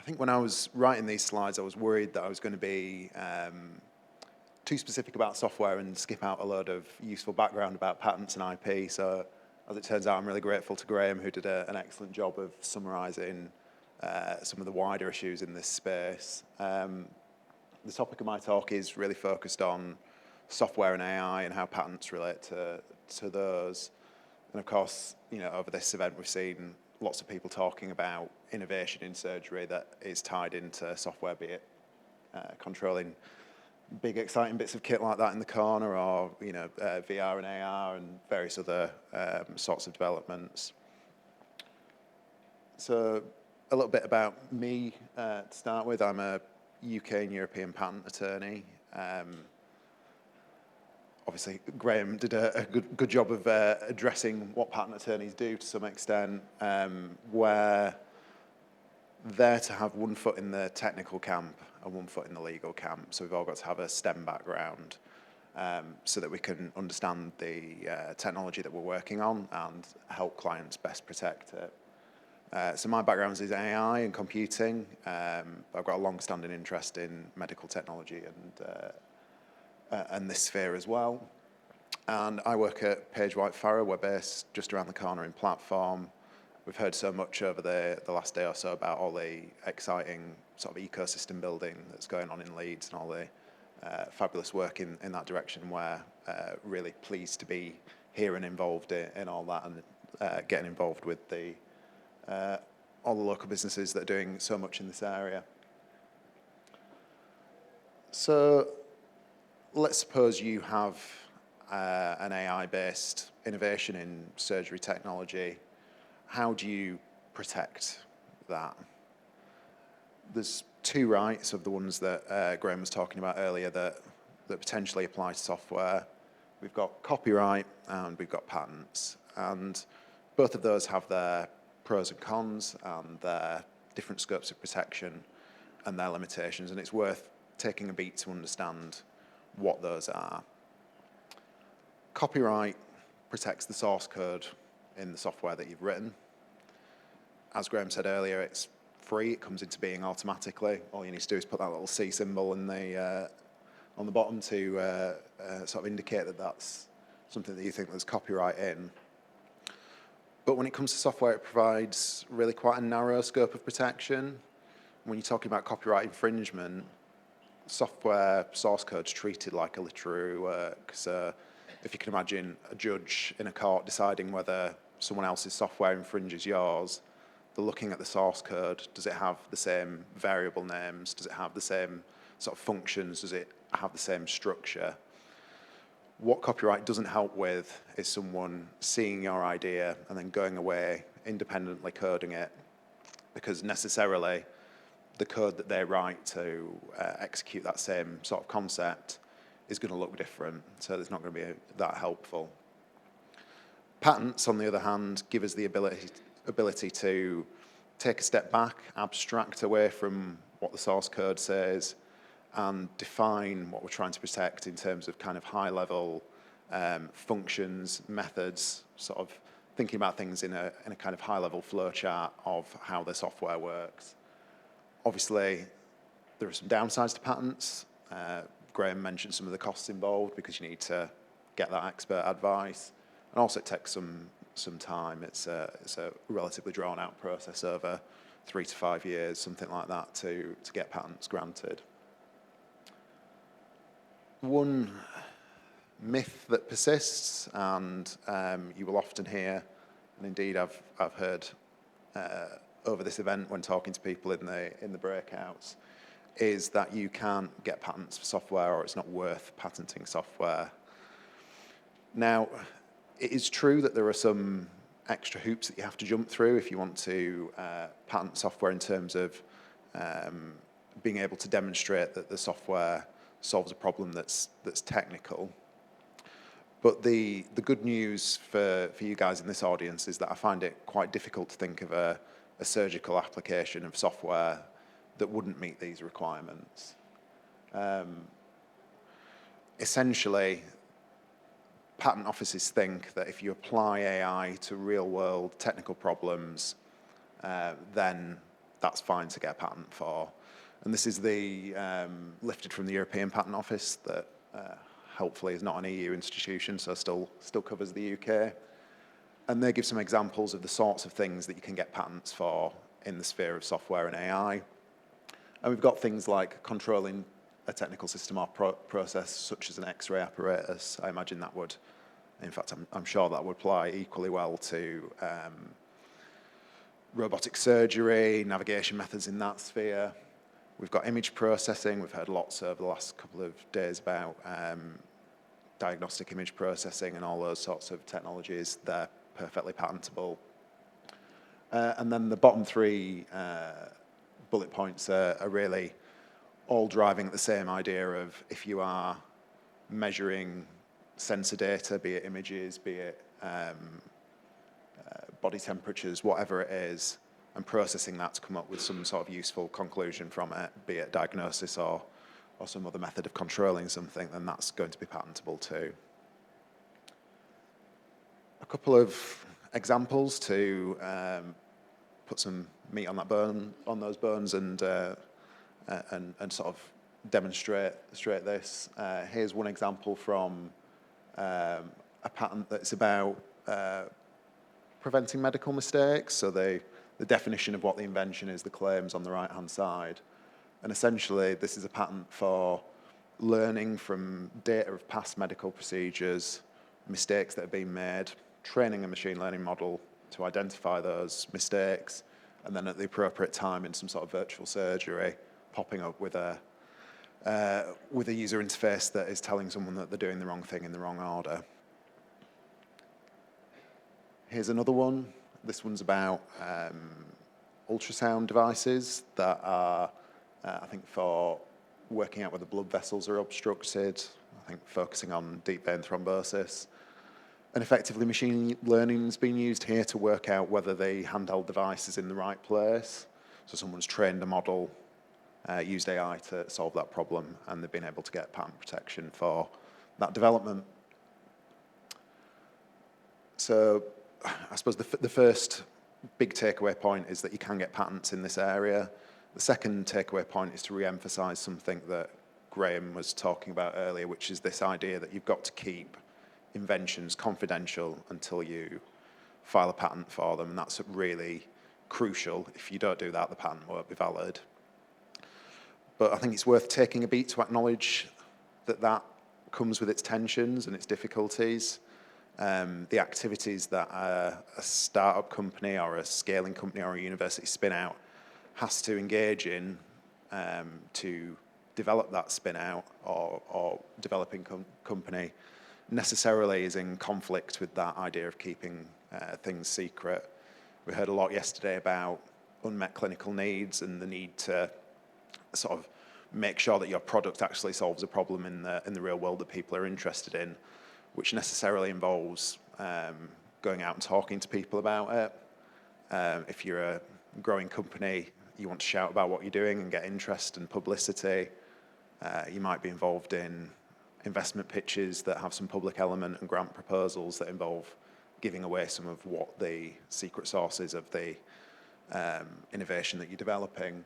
think when I was writing these slides, I was worried that I was going to be too specific about software and skip out a load of useful background about patents and IP. So as it turns out, I'm really grateful to Graham, who did an excellent job of summarising some of the wider issues in this space. The topic of my talk is really focused on software and AI and how patents relate to those. And of course, over this event, we've seen lots of people talking about innovation in surgery that is tied into software, be it controlling big exciting bits of kit like that in the corner, or VR and AR and various other sorts of developments. So a little bit about me to start with. I'm a UK and European patent attorney. Obviously, Graham did a good job of addressing what patent attorneys do to some extent. We're there to have one foot in the technical camp and one foot in the legal camp. So we've all got to have a STEM background so that we can understand the technology that we're working on and help clients best protect it. So my background is AI and computing. I've got a long-standing interest in medical technology and this sphere as well. And I work at Page White Farrow. We're based just around the corner in Platform. We've heard so much over the last day or so about all the exciting sort of ecosystem building that's going on in Leeds and all the fabulous work in that direction. We're really pleased to be here and involved in all that and getting involved with all the local businesses that are doing so much in this area. So let's suppose you have an AI-based innovation in surgery technology. How do you protect that? There's two rights of the ones that Graham was talking about earlier that potentially apply to software. We've got copyright and we've got patents. And both of those have their pros and cons and their different scopes of protection and their limitations. And it's worth taking a beat to understand what those are. Copyright protects the source code in the software that you've written. As Graham said earlier, it's free. It comes into being automatically. All you need to do is put that little C symbol in on the bottom to sort of indicate that that's something that you think there's copyright in. But when it comes to software, it provides really quite a narrow scope of protection. When you're talking about copyright infringement, software source code's treated like a literary work. So if you can imagine a judge in a court deciding whether someone else's software infringes yours, they're looking at the source code. Does it have the same variable names? Does it have the same sort of functions? Does it have the same structure? What copyright doesn't help with is someone seeing your idea and then going away, independently coding it, because necessarily the code that they write to execute that same sort of concept is going to look different, so it's not going to be that helpful. Patents, on the other hand, give us the ability to take a step back, abstract away from what the source code says, and define what we're trying to protect in terms of kind of high-level functions, methods, sort of thinking about things in a kind of high-level flowchart of how the software works. Obviously, there are some downsides to patents. Graham mentioned some of the costs involved because you need to get that expert advice, and also it takes some time. It's a relatively drawn-out process over 3 to 5 years, something like that, to get patents granted. One myth that persists, and you will often hear, and indeed I've heard over this event when talking to people in the breakouts, is that you can't get patents for software, or it's not worth patenting software. Now, it is true that there are some extra hoops that you have to jump through if you want to patent software, in terms of being able to demonstrate that the software solves a problem that's technical. But the good news for you guys in this audience is that I find it quite difficult to think of a surgical application of software that wouldn't meet these requirements. Essentially, patent offices think that if you apply AI to real-world technical problems, then that's fine to get a patent for. And this is the lifted from the European Patent Office that hopefully is not an EU institution, so still covers the UK. And they give some examples of the sorts of things that you can get patents for in the sphere of software and AI. And we've got things like controlling a technical system or process, such as an X-ray apparatus. I imagine that would, in fact, I'm sure that would apply equally well to robotic surgery, navigation methods in that sphere. We've got image processing. We've heard lots over the last couple of days about diagnostic image processing and all those sorts of technologies. They're perfectly patentable. And then the bottom three bullet points are really all driving at the same idea of if you are measuring sensor data, be it images, be it body temperatures, whatever it is, and processing that to come up with some sort of useful conclusion from it, be it diagnosis or some other method of controlling something, then that's going to be patentable too. A couple of examples to put some meat on that bone, on those bones, and sort of demonstrate this. Here's one example from a patent that's about preventing medical mistakes. So the definition of what the invention is, the claims on the right-hand side. And essentially, this is a patent for learning from data of past medical procedures, mistakes that have been made, training a machine learning model to identify those mistakes, and then at the appropriate time in some sort of virtual surgery, popping up with a user interface that is telling someone that they're doing the wrong thing in the wrong order. Here's another one. This one's about ultrasound devices that are, I think, for working out whether blood vessels are obstructed, I think focusing on deep vein thrombosis. And effectively, machine learning has been used here to work out whether the handheld device is in the right place. So someone's trained a model, used AI to solve that problem, and they've been able to get patent protection for that development. So I suppose the first big takeaway point is that you can get patents in this area. The second takeaway point is to re-emphasize something that Graham was talking about earlier, which is this idea that you've got to keep inventions confidential until you file a patent for them, and that's really crucial. If you don't do that, the patent won't be valid. But I think it's worth taking a beat to acknowledge that that comes with its tensions and its difficulties. The activities that a startup company or a scaling company or a university spin out has to engage in to develop that spin out or developing company necessarily is in conflict with that idea of keeping things secret. We heard a lot yesterday about unmet clinical needs and the need to sort of make sure that your product actually solves a problem in the real world that people are interested in, which necessarily involves going out and talking to people about it. If you're a growing company, you want to shout about what you're doing and get interest and publicity. You might be involved in investment pitches that have some public element and grant proposals that involve giving away some of what the secret source is of the innovation that you're developing.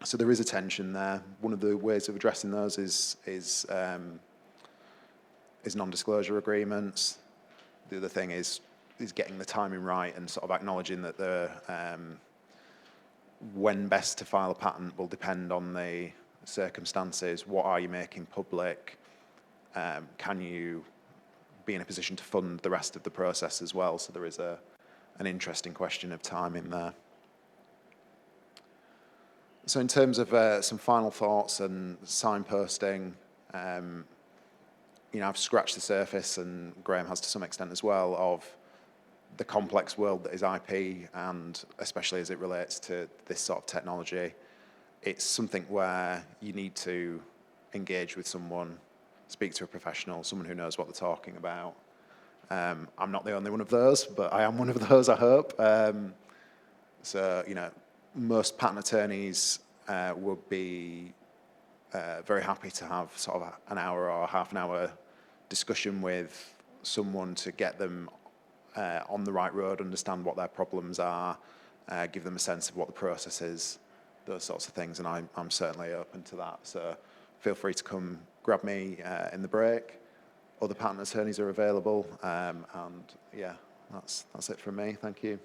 So there is a tension there. One of the ways of addressing those is non-disclosure agreements. The other thing is getting the timing right and sort of acknowledging that when best to file a patent will depend on the circumstances. What are you making public? Can you be in a position to fund the rest of the process as well? So there is an interesting question of timing there. So in terms of some final thoughts and signposting, I've scratched the surface, and Graham has to some extent as well, of the complex world that is IP, and especially as it relates to this sort of technology. It's something where you need to engage with someone, speak to a professional, someone who knows what they're talking about. I'm not the only one of those, but I am one of those, I hope. So, most patent attorneys would be very happy to have sort of an hour or half an hour discussion with someone to get them on the right road, understand what their problems are, give them a sense of what the process is, those sorts of things, and I'm certainly open to that. So feel free to come grab me in the break. Other patent attorneys are available, and yeah, that's it from me. Thank you.